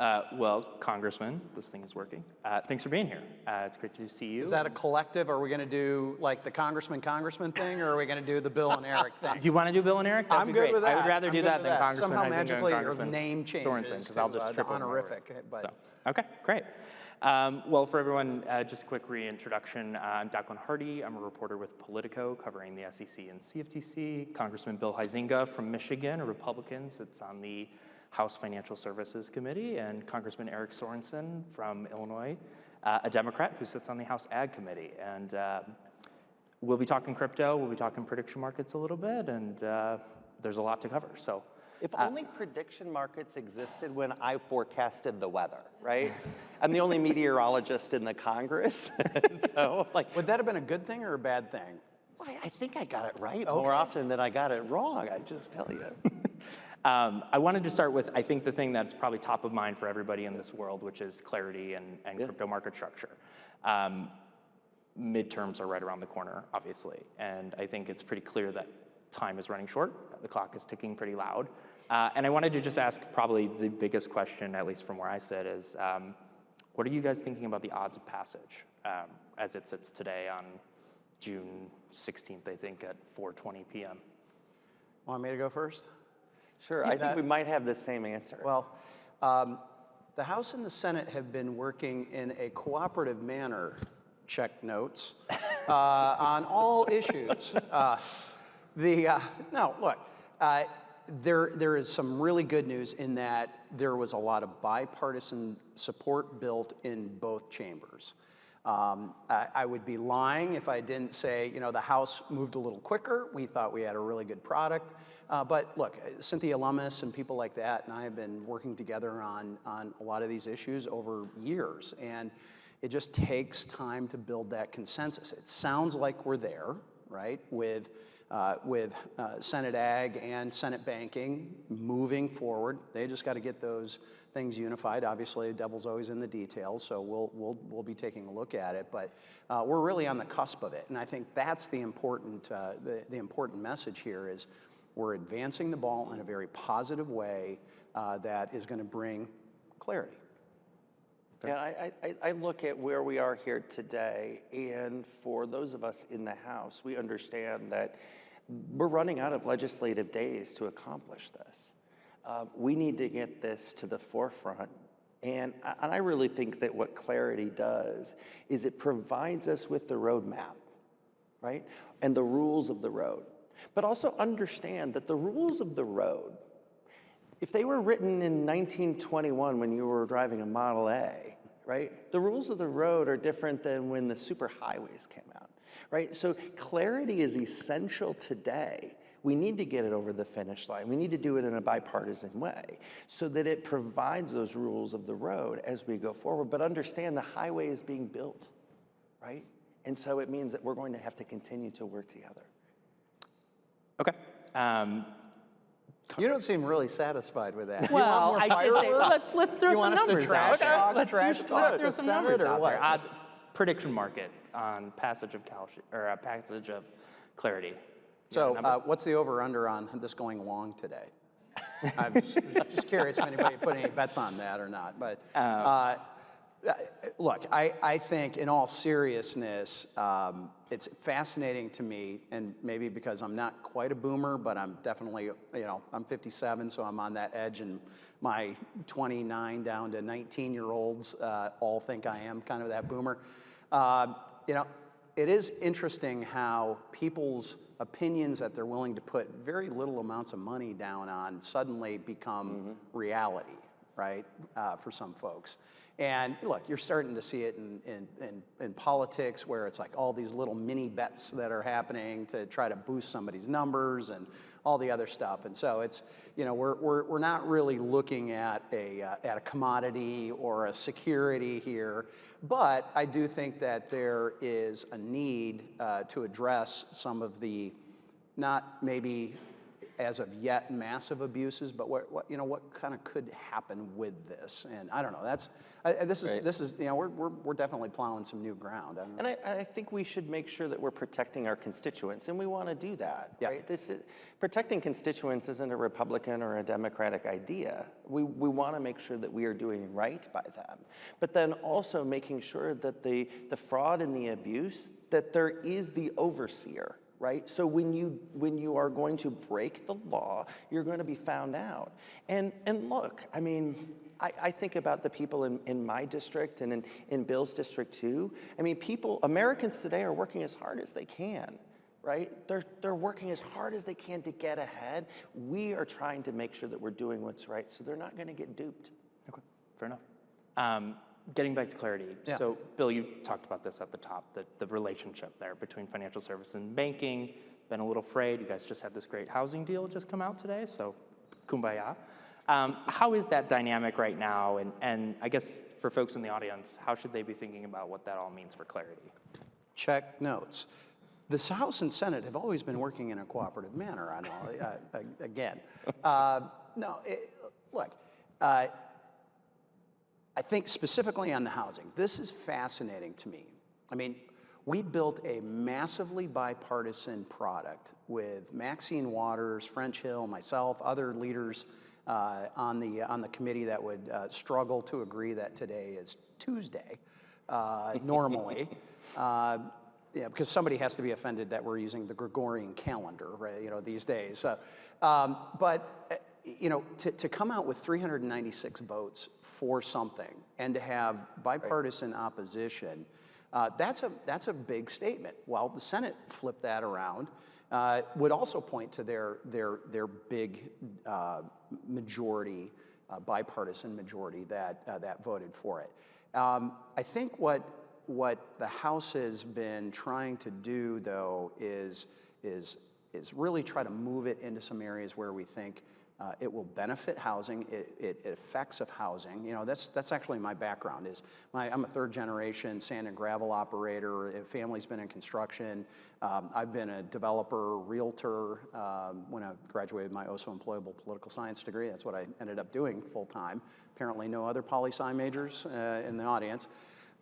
Well, Congressman, this thing is working. Thanks for being here. It's great to see you. Is that a collective? Are we going to do like the congressman thing, or are we going to do the Bill and Eric thing? Do you want to do Bill and Eric? That'd I'm be good great. with that. I would rather do that than Congressman Somehow Huizenga magically and your Congressman name changes Sorensen, because I'll just trip over my honorific. words. But. So, okay, great. Well, for everyone, just a quick reintroduction. I'm Declan Harty. I'm a reporter with Politico covering the SEC and CFTC. Congressman Bill Huizenga from Michigan, a Republican, sits on the House Financial Services Committee, and Congressman Eric Sorensen from Illinois, a Democrat who sits on the House Ag Committee. And we'll be talking crypto, we'll be talking prediction markets a little bit, and there's a lot to cover. So, if only prediction markets existed when I forecasted the weather, right? I'm the only meteorologist in the Congress, so like. Would that have been a good thing or a bad thing? Well, I think I got it right more often than I got it wrong, I just tell you. I wanted to start with, I think, the thing that's probably top of mind for everybody in this world, which is clarity and crypto market structure. Midterms are right around the corner, obviously, and I think it's pretty clear that time is running short. The clock is ticking pretty loud. And I wanted to just ask probably the biggest question, at least from where I sit, is what are you guys thinking about the odds of passage as it sits today on June 16th, I think, at 4:20 p.m.? Want me to go first? Sure, I think we might have the same answer. Well, the House and the Senate have been working in a cooperative manner, check notes, on all issues. No, look, there is some really good news in that there was a lot of bipartisan support built in both chambers. I would be lying if I didn't say, the House moved a little quicker. We thought we had a really good product. But look, Cynthia Lummis and people like that and I have been working together on a lot of these issues over years. And it just takes time to build that consensus. It sounds like we're there, right, with Senate Ag and Senate Banking moving forward. They just got to get those things unified. Obviously, the devil's always in the details, so we'll be taking a look at it. But we're really on the cusp of it, and I think that's the important message here is we're advancing the ball in a very positive way that is going to bring clarity. Yeah, I look at where we are here today, and for those of us in the House, we understand that we're running out of legislative days to accomplish this. We need to get this to the forefront, and I really think that what clarity does is it provides us with the roadmap, right, and the rules of the road. But also understand that the rules of the road, if they were written in 1921 when you were driving a Model A, right, the rules of the road are different than when the superhighways came out, right? So clarity is essential today. We need to get it over the finish line. We need to do it in a bipartisan way so that it provides those rules of the road as we go forward. But understand the highway is being built, right? And so it means that we're going to have to continue to work together. Okay. You don't seem really satisfied with that. Well, you want more fireworks? let's throw some numbers out. Okay. Let's throw some numbers out there. What? Prediction market on passage of clarity. So what's the over-under on this going long today? I'm just curious if anybody put any bets on that or not. But look, I think in all seriousness, it's fascinating to me, and maybe because I'm not quite a boomer, but I'm definitely, I'm 57, so I'm on that edge, and my 29 down to 19-year-olds all think I am kind of that boomer. It is interesting how people's opinions that they're willing to put very little amounts of money down on suddenly become reality, right, for some folks. And look, you're starting to see it in politics where it's like all these little mini bets that are happening to try to boost somebody's numbers and all the other stuff. And so it's, we're not really looking at a commodity or a security here, but I do think that there is a need to address some of the not maybe as of yet, massive abuses, but what kind of could happen with this? And I don't know. This is we're definitely plowing some new ground. And I think we should make sure that we're protecting our constituents, and we want to do that. Yeah. Right? Protecting constituents isn't a Republican or a Democratic idea. We want to make sure that we are doing right by them, but then also making sure that the fraud and the abuse, that there is the overseer. Right? So when you are going to break the law, you're going to be found out. And look, I mean, I think about the people in my district and in Bill's district too. I mean, Americans today are working as hard as they can, right? They're working as hard as they can to get ahead. We are trying to make sure that we're doing what's right, so they're not going to get duped. Okay, fair enough. Getting back to clarity. Yeah. So, Bill, you talked about this at the top, the relationship there between financial services and banking. Been a little frayed. You guys just had this great housing deal just come out today, so kumbaya. How is that dynamic right now? And I guess for folks in the audience, how should they be thinking about what that all means for clarity? Check notes. The House and Senate have always been working in a cooperative manner on all, again. Look, I think specifically on the housing, this is fascinating to me. I mean, we built a massively bipartisan product with Maxine Waters, French Hill, myself, other leaders on the committee that would struggle to agree that today is Tuesday, normally. Because somebody has to be offended that we're using the Gregorian calendar, right, these days. But to come out with 396 votes for something and to have bipartisan opposition, that's a big statement. Well, the Senate flipped that around. Would also point to their big majority, bipartisan majority that voted for it. I think what the House has been trying to do, though, is really try to move it into some areas where we think it will benefit housing, effects of housing. That's actually my background. I'm a third generation sand and gravel operator. Family's been in construction. I've been a developer, realtor. When I graduated my also employable political science degree, that's what I ended up doing full time. Apparently no other poli-sci majors in the audience.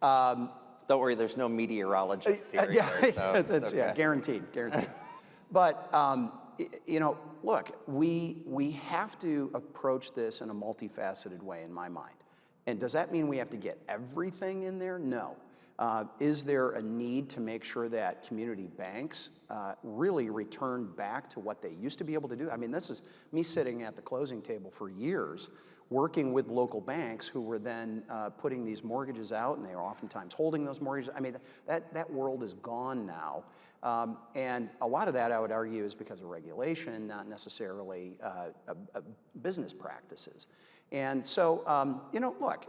Don't worry, there's no meteorologists here. Guaranteed. But look, we have to approach this in a multifaceted way, in my mind. And does that mean we have to get everything in there? No. Is there a need to make sure that community banks really return back to what they used to be able to do? I mean, this is me sitting at the closing table for years, working with local banks who were then putting these mortgages out, and they are oftentimes holding those mortgages. I mean, that world is gone now. And a lot of that, I would argue, is because of regulation, not necessarily business practices. And so, look,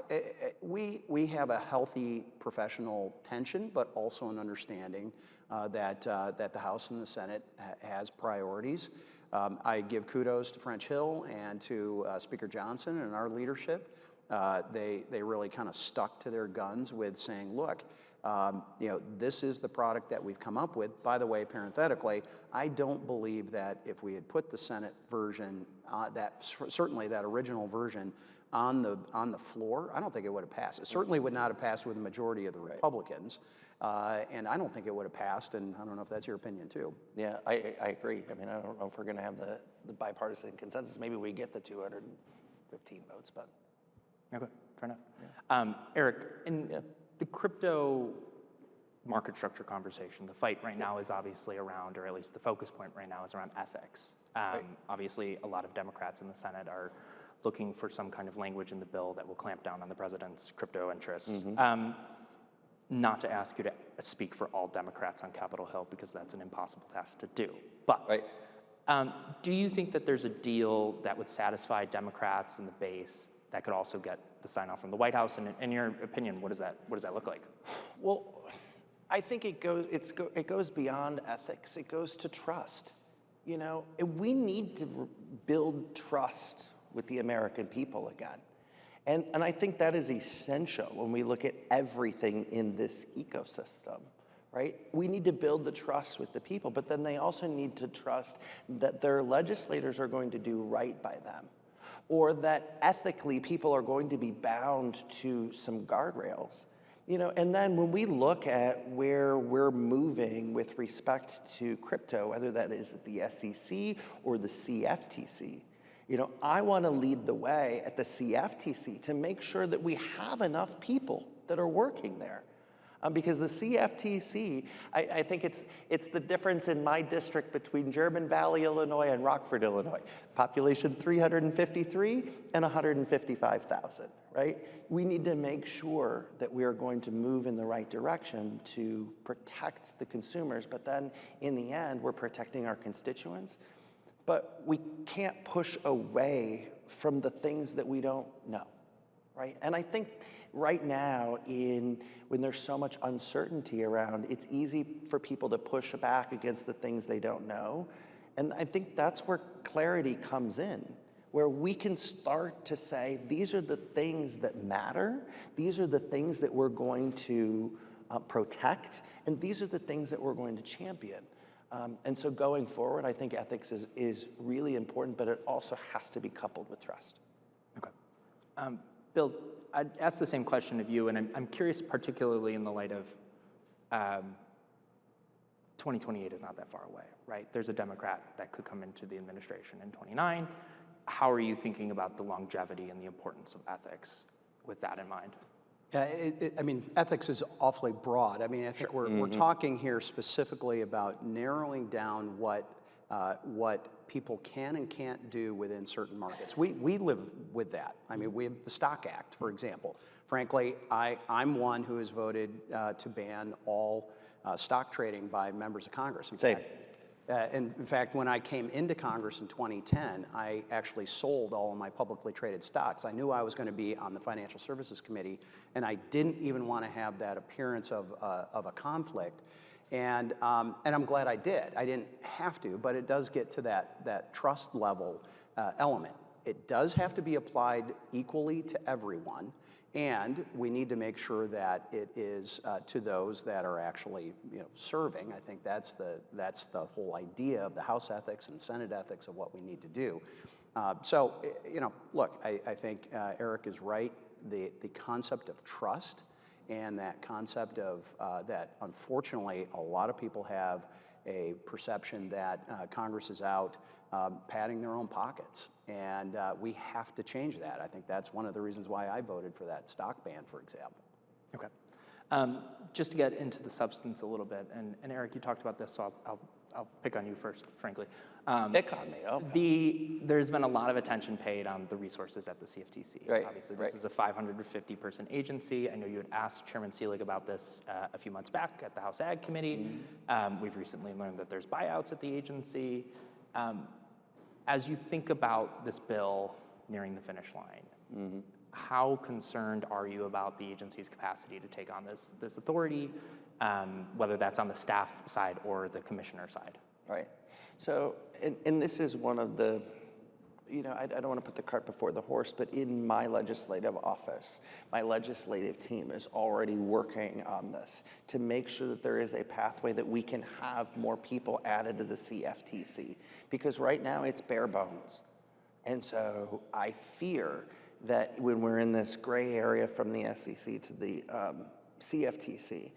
we have a healthy professional tension, but also an understanding that the House and the Senate has priorities. I give kudos to French Hill and to Speaker Johnson and our leadership. They really kind of stuck to their guns with saying, look, this is the product that we've come up with. By the way, parenthetically, I don't believe that if we had put the Senate version, certainly that original version, on the floor, I don't think it would have passed. It certainly would not have passed with a majority of the Republicans, and I don't think it would have passed. And I don't know if that's your opinion too. Yeah, I agree. I mean, I don't know if we're going to have the bipartisan consensus. Maybe we get the 215 votes, but okay, fair enough. Yeah. Eric, the crypto market structure conversation, the fight right now is obviously around, or at least the focus point right now is around ethics. Obviously, a lot of Democrats in the Senate are looking for some kind of language in the bill that will clamp down on the president's crypto interests. Mm-hmm. Not to ask you to speak for all Democrats on Capitol Hill, because that's an impossible task to do. But do you think that there's a deal that would satisfy Democrats in the base that could also get the sign-off from the White House? And in your opinion, what does that look like? Well, I think it goes beyond ethics. It goes to trust. We need to build trust with the American people again. And I think that is essential when we look at everything in this ecosystem, right? We need to build the trust with the people, but then they also need to trust that their legislators are going to do right by them, or that ethically people are going to be bound to some guardrails. And then when we look at where we're moving with respect to crypto, whether that is at the SEC or the CFTC, I want to lead the way at the CFTC to make sure that we have enough people that are working there. Because the CFTC, I think it's the difference in my district between German Valley, Illinois, and Rockford, Illinois. Population 353 and 155,000, right? We need to make sure that we are going to move in the right direction to protect the consumers, but then in the end, we're protecting our constituents. But we can't push away from the things that we don't know, right? And I think right now, when there's so much uncertainty around, it's easy for people to push back against the things they don't know. And I think that's where clarity comes in, where we can start to say, these are the things that matter, these are the things that we're going to protect, and these are the things that we're going to champion. And so going forward, I think ethics is really important, but it also has to be coupled with trust. Okay. Bill, I'd ask the same question of you, and I'm curious particularly in the light of 2028 is not that far away, right? There's a Democrat that could come into the administration in 29. How are you thinking about the longevity and the importance of ethics with that in mind? Ethics is awfully broad. I think we're talking here specifically about narrowing down what people can and can't do within certain markets. We live with that. We have the Stock Act, for example. Frankly, I'm one who has voted to ban all stock trading by members of Congress. In fact, when I came into Congress in 2010, I actually sold all of my publicly traded stocks. I knew I was going to be on the Financial Services Committee, and I didn't even want to have that appearance of a conflict. And I'm glad I did. I didn't have to, but it does get to that trust level element. It does have to be applied equally to everyone, and we need to make sure that it is to those that are actually serving. I think that's the whole idea of the House ethics and Senate ethics of what we need to do. Look, I think Eric is right. The concept of trust and that concept of that, unfortunately, a lot of people have a perception that Congress is out padding their own pockets, and we have to change that. I think that's one of the reasons why I voted for that stock ban, for example. Okay. Just to get into the substance a little bit, and Eric, you talked about this, so I'll pick on you first, frankly. Pick on me, okay. There's been a lot of attention paid on the resources at the CFTC. Right. Obviously, this is a 550-person agency. I know you had asked Chairman Seelig about this a few months back at the House Ag Committee. We've recently learned that there's buyouts at the agency. As you think about this bill nearing the finish line, how concerned are you about the agency's capacity to take on this authority, whether that's on the staff side or the commissioner side? Right. So, and this is one of the, I don't want to put the cart before the horse, but in my legislative office, my legislative team is already working on this to make sure that there is a pathway that we can have more people added to the CFTC. Because right now it's bare bones. And so I fear that when we're in this gray area from the SEC to the CFTC,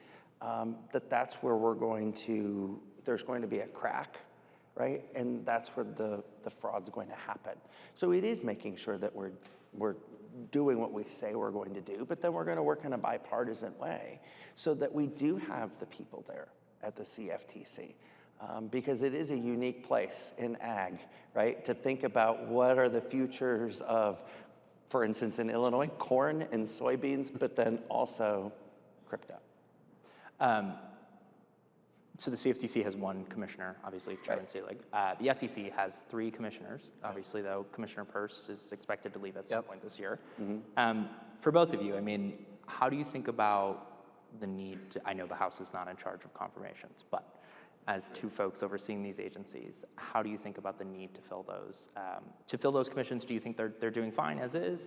that's where there's going to be a crack, right? And that's where the fraud's going to happen. So it is making sure that we're doing what we say we're going to do, but then we're going to work in a bipartisan way so that we do have the people there at the CFTC. Because it is a unique place in ag, right? To think about what are the futures of, for instance, in Illinois, corn and soybeans, but then also crypto. So the CFTC has one commissioner, obviously, Chairman Seelig. The SEC has 3 commissioners. Obviously, though, Commissioner Peirce is expected to leave at some point this year. For both of you, how do you think about the need to, I know the House is not in charge of confirmations, but as 2 folks overseeing these agencies, how do you think about the need to fill those commissions? Do you think they're doing fine as is?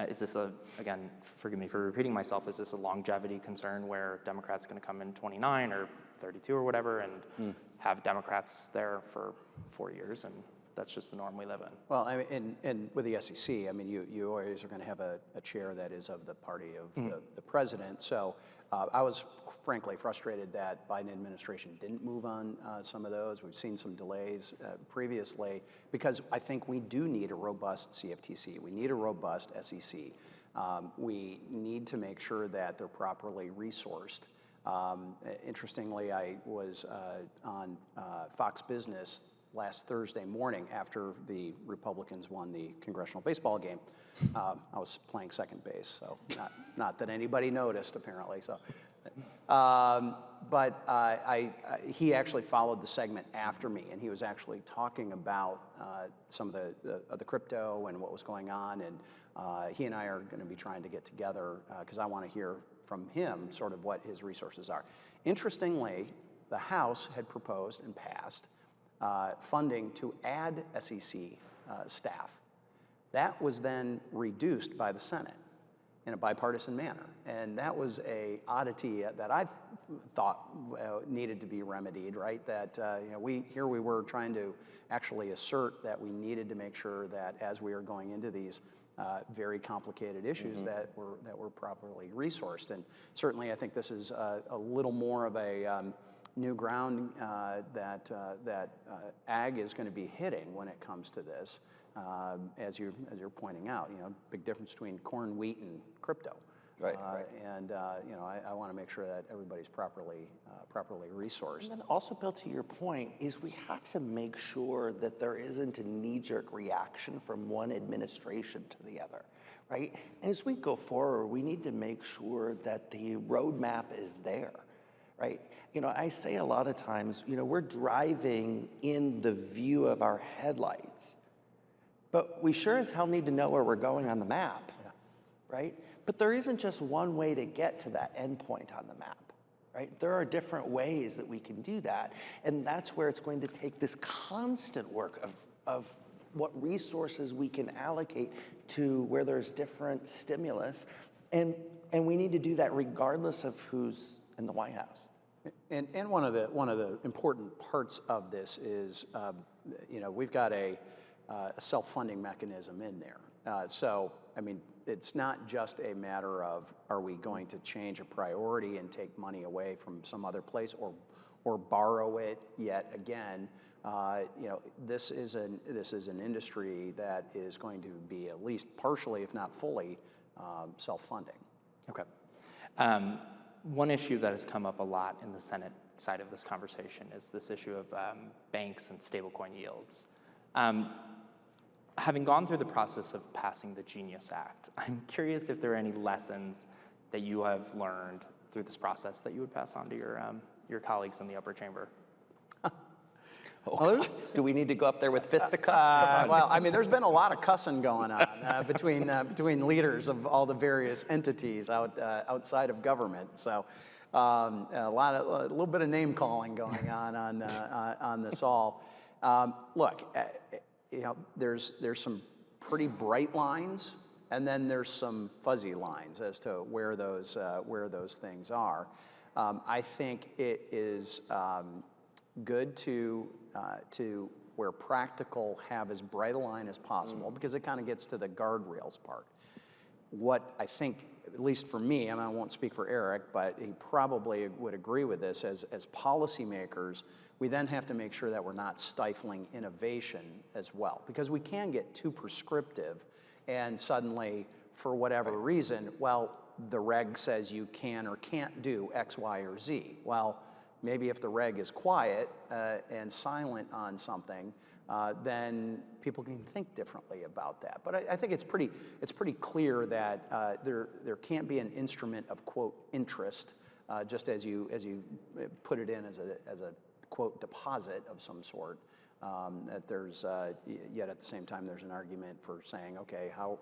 Is this again, forgive me for repeating myself, is this a longevity concern where Democrats going to come in 29, or 32 or whatever, and have Democrats there for 4 years, and that's just the norm we live in. Well, I mean, and with the SEC, I mean, you always are going to have a chair that is of the party of the president. So I was frankly frustrated that Biden administration didn't move on some of those. We've seen some delays previously because I think we do need a robust CFTC. We need a robust SEC. We need to make sure that they're properly resourced. Interestingly, I was on Fox Business last Thursday morning after the Republicans won the congressional baseball game. I was playing second base, so not that anybody noticed apparently. So, he actually followed the segment after me, and he was actually talking about some of the crypto and what was going on, and he and I are going to be trying to get together because I want to hear from him sort of what his resources are. Interestingly, the House had proposed and passed funding to add SEC staff. That was then reduced by the Senate in a bipartisan manner. And that was a oddity that I thought needed to be remedied, right? That we were trying to actually assert that we needed to make sure that as we are going into these very complicated issues that were properly resourced. And certainly I think this is a little more of a new ground that ag is going to be hitting when it comes to this. As you're pointing out, big difference between corn, wheat, and crypto. Right. And I want to make sure that everybody's properly resourced. And then also, Bill, to your point, is we have to make sure that there isn't a knee-jerk reaction from one administration to the other, right? And as we go forward, we need to make sure that the roadmap is there, right? I say a lot of times, we're driving in the view of our headlights, but we sure as hell need to know where we're going on the map, right? But there isn't just one way to get to that endpoint on the map, right? There are different ways that we can do that, and that's where it's going to take this constant work of what resources we can allocate to where there's different stimulus, and we need to do that regardless of who's in the White House. And one of the important parts of this is, we've got a self-funding mechanism in there. So, I mean, it's not just a matter of are we going to change a priority and take money away from some other place or borrow it yet again. This is an industry that is going to be at least partially, if not fully, self-funding. Okay. One issue that has come up a lot in the Senate side of this conversation is this issue of banks and stablecoin yields. Having gone through the process of passing the Genius Act, I'm curious if there are any lessons that you have learned through this process that you would pass on to your colleagues in the upper chamber. Do we need to go up there with fisticuffs? Well, I mean, there's been a lot of cussing going on between leaders of all the various entities outside of government. So a little bit of name calling going on this all. Look, there's some pretty bright lines, and then there's some fuzzy lines as to where those things are. I think it is good to where practical have as bright a line as possible because it kind of gets to the guardrails part. What I think, at least for me, I won't speak for Eric, but he probably would agree with this, as policymakers, we then have to make sure that we're not stifling innovation as well, because we can get too prescriptive and suddenly, for whatever reason, well, the reg says you can or can't do X, Y, or Z. Well, maybe if the reg is quiet and silent on something, then people can think differently about that. But I think it's pretty clear that there can't be an instrument of, quote, interest, just as you put it in as a quote deposit of some sort. That there's yet at the same time there's an argument for saying, okay, how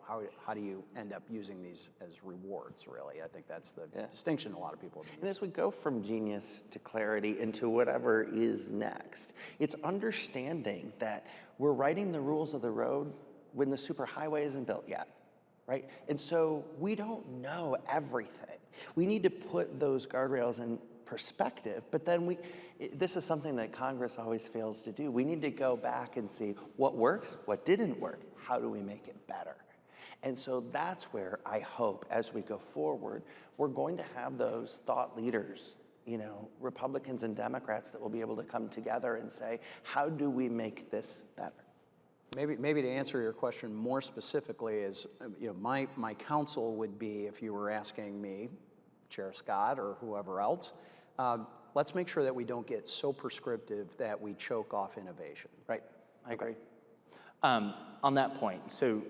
do you end up using these as rewards? Really, I think that's the distinction a lot of people do. And as we go from genius to clarity into whatever is next, it's understanding that we're writing the rules of the road when the superhighway isn't built yet, right? And so we don't know everything. We need to put those guardrails in perspective, but then this is something that Congress always fails to do. We need to go back and see what works, what didn't work, how do we make it better? And so that's where I hope as we go forward, we're going to have those thought leaders, Republicans and Democrats, that will be able to come together and say, how do we make this better? Maybe to answer your question more specifically is, my counsel would be, if you were asking me, Chair Scott or whoever else, let's make sure that we don't get so prescriptive that we choke off innovation. Right, I agree. On that point, so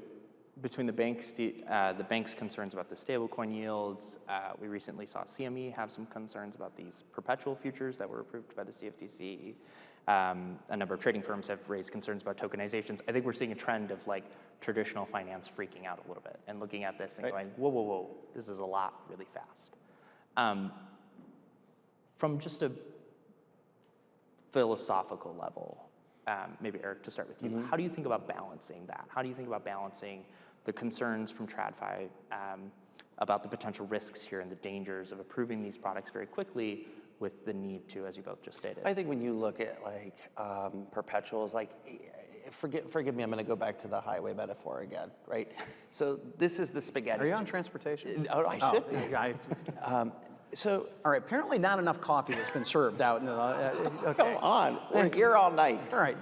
between the bank's concerns about the stablecoin yields, we recently saw CME have some concerns about these perpetual futures that were approved by the CFTC. A number of trading firms have raised concerns about tokenizations. I think we're seeing a trend of traditional finance freaking out a little bit and looking at this and going, whoa, whoa, whoa, this is a lot really fast. From just a philosophical level, maybe Eric, to start with you, how do you think about balancing that? How do you think about balancing the concerns from TradFi about the potential risks here and the dangers of approving these products very quickly with the need to, as you both just stated? I think when you look at perpetuals, forgive me, I'm going to go back to the highway metaphor again, right? So this is the spaghetti. Are you on transportation? Oh, I should be. So, all right, apparently not enough coffee has been served out. Okay. Come on, we're here all night. All right.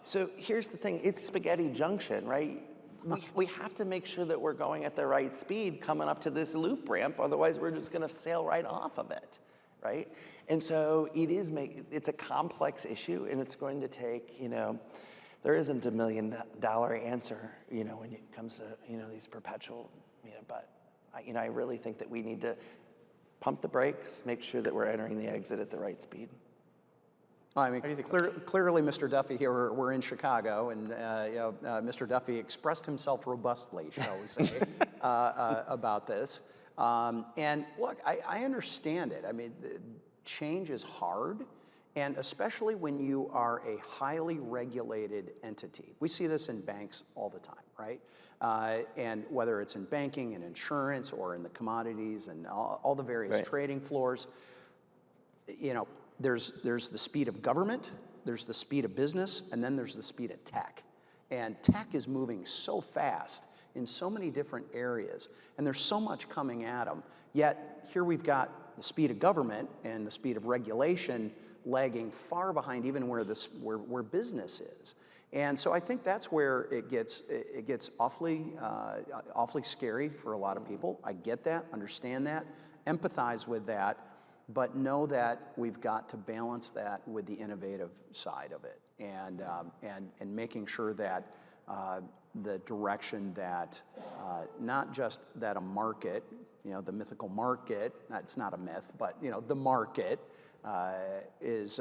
So here's the thing, it's spaghetti junction, right? We have to make sure that we're going at the right speed coming up to this loop ramp, otherwise we're just gonna sail right off of it, right? And so it's a complex issue, and it's going to take, there isn't $1 million answer, when it comes to, these perpetual, but I really think that we need to pump the brakes, make sure that we're entering the exit at the right speed. I mean, clearly, Mr. Duffy here, we're in Chicago, and Mr. Duffy expressed himself robustly, shall we say, about this. And look, I understand it. I mean, change is hard, and especially when you are a highly regulated entity. We see this in banks all the time, right? And whether it's in banking and insurance or in the commodities and all the various trading floors, there's the speed of government, there's the speed of business, and then there's the speed of tech. And tech is moving so fast in so many different areas, and there's so much coming at them. Yet here we've got the speed of government and the speed of regulation lagging far behind even where business is. And so I think that's where it gets awfully scary for a lot of people. I get that, understand that, empathize with that, but know that we've got to balance that with the innovative side of it, and making sure that the direction that not just that a market, the mythical market, it's not a myth, but the market is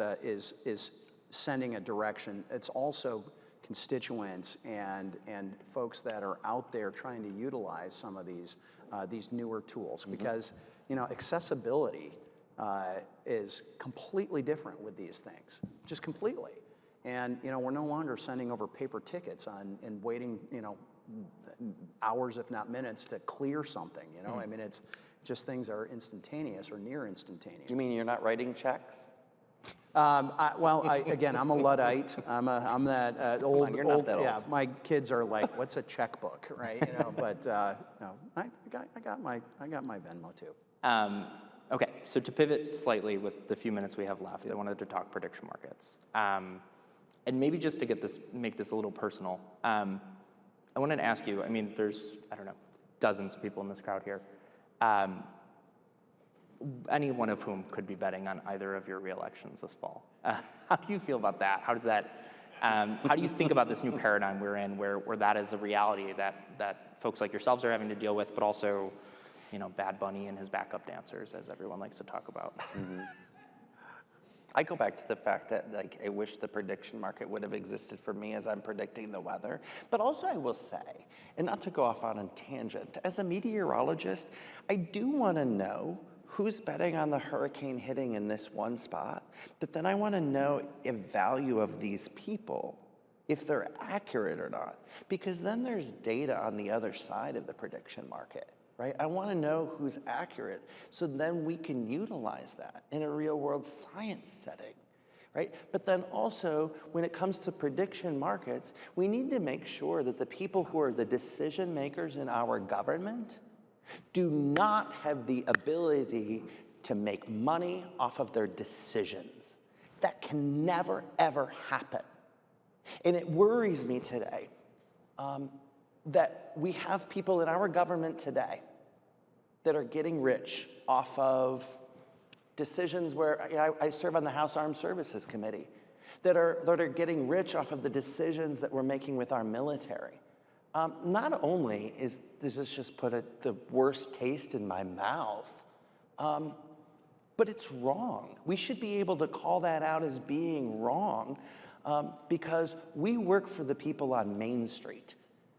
sending a direction. It's also constituents and folks that are out there trying to utilize some of these newer tools, because accessibility is completely different with these things, just completely. And we're no longer sending over paper tickets and waiting hours if not minutes to clear something. I mean, it's just things are instantaneous or near instantaneous. You mean you're not writing checks? I'm a Luddite. I'm that old. Come on, you're not that old. Yeah, my kids are like, "What's a checkbook?" Right? But no, I got my Venmo too. Okay, so to pivot slightly with the few minutes we have left, I wanted to talk prediction markets, and maybe just to make this a little personal. I wanted to ask you. I mean, there's dozens of people in this crowd here. Any one of whom could be betting on either of your re-elections this fall. How do you feel about that? How does that? How do you think about this new paradigm we're in, where that is a reality that folks like yourselves are having to deal with, but also, Bad Bunny and his backup dancers, as everyone likes to talk about. Mm-hmm. I go back to the fact that I wish the prediction market would have existed for me as I'm predicting the weather. But also I will say, and not to go off on a tangent, as a meteorologist, I do want to know who's betting on the hurricane hitting in this one spot, but then I want to know the value of these people, if they're accurate or not, because then there's data on the other side of the prediction market, right? I want to know who's accurate, so then we can utilize that in a real world science setting, right? But then also, when it comes to prediction markets, we need to make sure that the people who are the decision makers in our government do not have the ability to make money off of their decisions. That can never, ever happen. And it worries me today that we have people in our government today that are getting rich off of decisions where I serve on the House Armed Services Committee, that are getting rich off of the decisions that we're making with our military. Not only does this just put the worst taste in my mouth, but it's wrong. We should be able to call that out as being wrong because we work for the people on Main Street.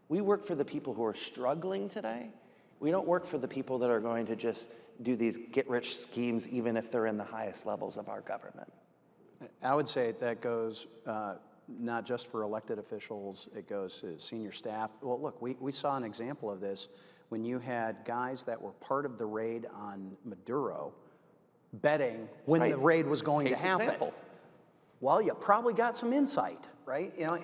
We work for the people who are struggling today. We don't work for the people that are going to just do these get-rich schemes even if they're in the highest levels of our government. I would say that goes not just for elected officials, it goes to senior staff. Well, look, we saw an example of this when you had guys that were part of the raid on Maduro betting when the raid was going to happen. Example. Well, you probably got some insight, right? You know,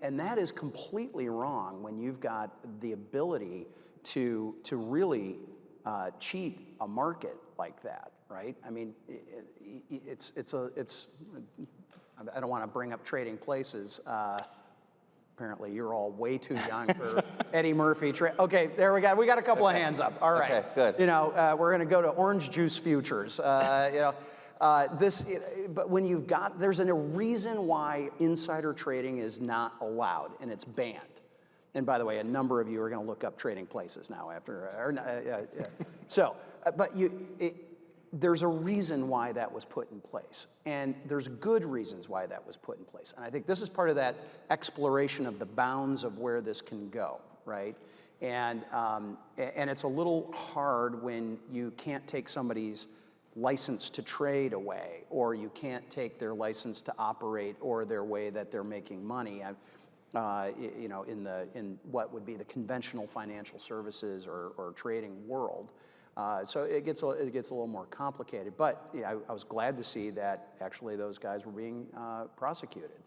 and that is completely wrong when you've got the ability to really cheat a market like that, right? I mean, it's I don't want to bring up Trading Places. Apparently, you're all way too young for Eddie Murphy. Okay, there we got a couple of hands up. All right, okay, good. You know, we're going to go to orange juice futures. You know, but when you've got, there's a reason why insider trading is not allowed and it's banned. And by the way, a number of you are going to look up Trading Places now after. So, but there's a reason why that was put in place. And there's good reasons why that was put in place. And I think this is part of that exploration of the bounds of where this can go, right? And it's a little hard when you can't take somebody's license to trade away, or you can't take their license to operate, or their way that they're making money. You know, in what would be the conventional financial services or trading world. So it gets a little more complicated, but yeah, I was glad to see that actually those guys were being prosecuted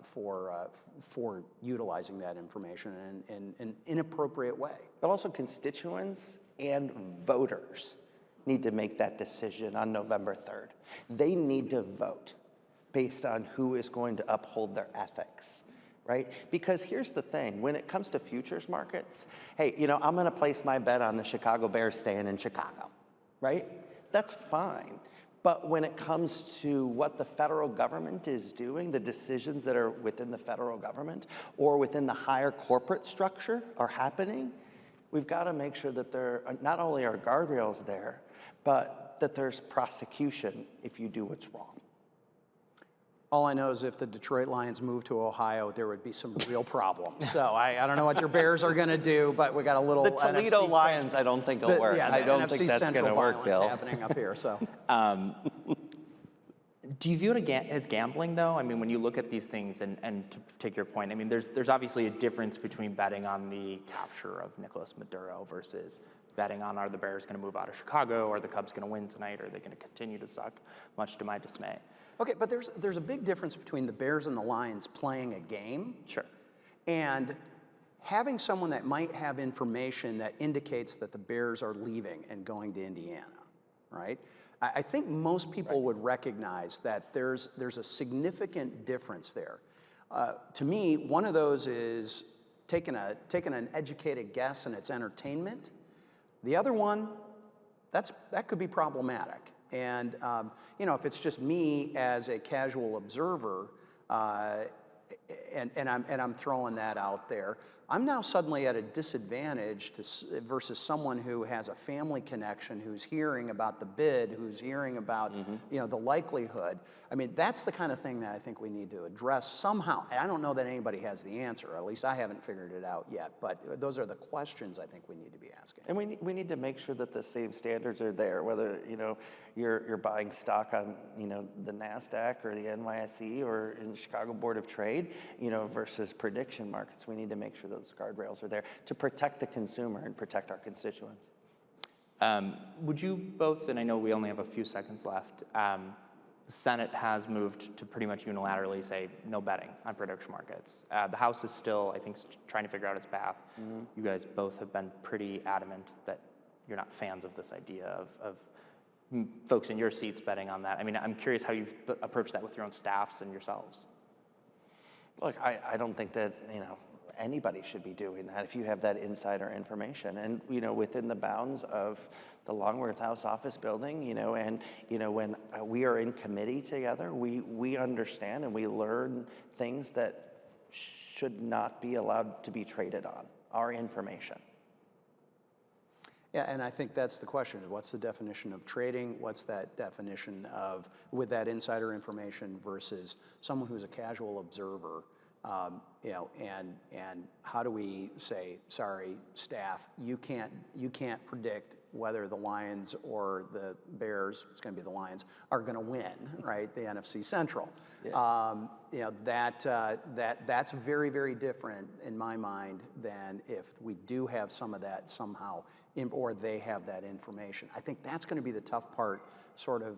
for utilizing that information in an inappropriate way. But also constituents and voters need to make that decision on November 3rd. They need to vote based on who is going to uphold their ethics. Right? Because here's the thing, when it comes to futures markets, hey, you know, I'm gonna place my bet on the Chicago Bears staying in Chicago, right? That's fine. But when it comes to what the federal government is doing, the decisions that are within the federal government or within the higher corporate structure are happening, we've gotta make sure that there not only are guardrails there, but that there's prosecution if you do what's wrong. All I know is if the Detroit Lions move to Ohio, there would be some real problems. So I don't know what your Bears are going to do, but we got a little. The Toledo NFC Lions, I don't think will work. Yeah, I don't NFC think that's going to work, Bill. Happening up here. So. Do you view it as gambling, though? I mean, when you look at these things, and to take your point, I mean, there's obviously a difference between betting on the capture of Nicolas Maduro versus betting on, are the Bears going to move out of Chicago, are the Cubs going to win tonight, or are they going to continue to suck, much to my dismay? Okay, but there's a big difference between the Bears and the Lions playing a game. Sure. And having someone that might have information that indicates that the Bears are leaving and going to Indiana, right? I think most people would recognize that there's a significant difference there. To me, one of those is taking an educated guess and it's entertainment. The other one, that could be problematic. And you know, if it's just me as a casual observer, and I'm throwing that out there, I'm now suddenly at a disadvantage versus someone who has a family connection, who's hearing about the bid, who's hearing about you know, the likelihood. I mean, that's the kind of thing that I think we need to address somehow. I don't know that anybody has the answer. At least I haven't figured it out yet. But those are the questions I think we need to be asking. And we need to make sure that the same standards are there, whether, you know, you're buying stock on, you know, the NASDAQ or the NYSE or in the Chicago Board of Trade. versus prediction markets. We need to make sure those guardrails are there to protect the consumer and protect our constituents. Would you both, and I know we only have a few seconds left, the Senate has moved to pretty much unilaterally say no betting on prediction markets. The House is still, I think, trying to figure out its path. You guys both have been pretty adamant that you're not fans of this idea of folks in your seats betting on that. I mean, I'm curious how you've approached that with your own staffs and yourselves. Look, I don't think that, anybody should be doing that if you have that insider information. And, within the bounds of the Longworth House office building, and, when we are in committee together, we understand and we learn things that should not be allowed to be traded on, our information. Yeah, and I think that's the question. What's the definition of trading? What's that definition of, with that insider information versus someone who's a casual observer? And how do we say, sorry, staff, you can't predict whether the Lions or the Bears, it's going to be the Lions, are going to win, right? The NFC Central. Yeah. That's very, very different in my mind than if we do have some of that somehow, or they have that information. I think that's going to be the tough part, sort of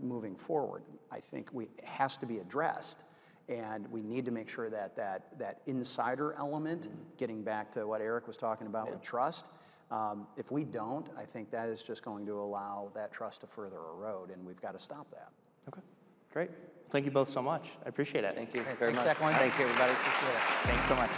moving forward. I think it has to be addressed. And we need to make sure that insider element, getting back to what Eric was talking about with trust, if we don't, I think that is just going to allow that trust to further erode, and we've got to stop that. Okay, great. Thank you both so much. I appreciate it. Thank you very much. Declan. Thank you, everybody. Appreciate it. Thanks so much.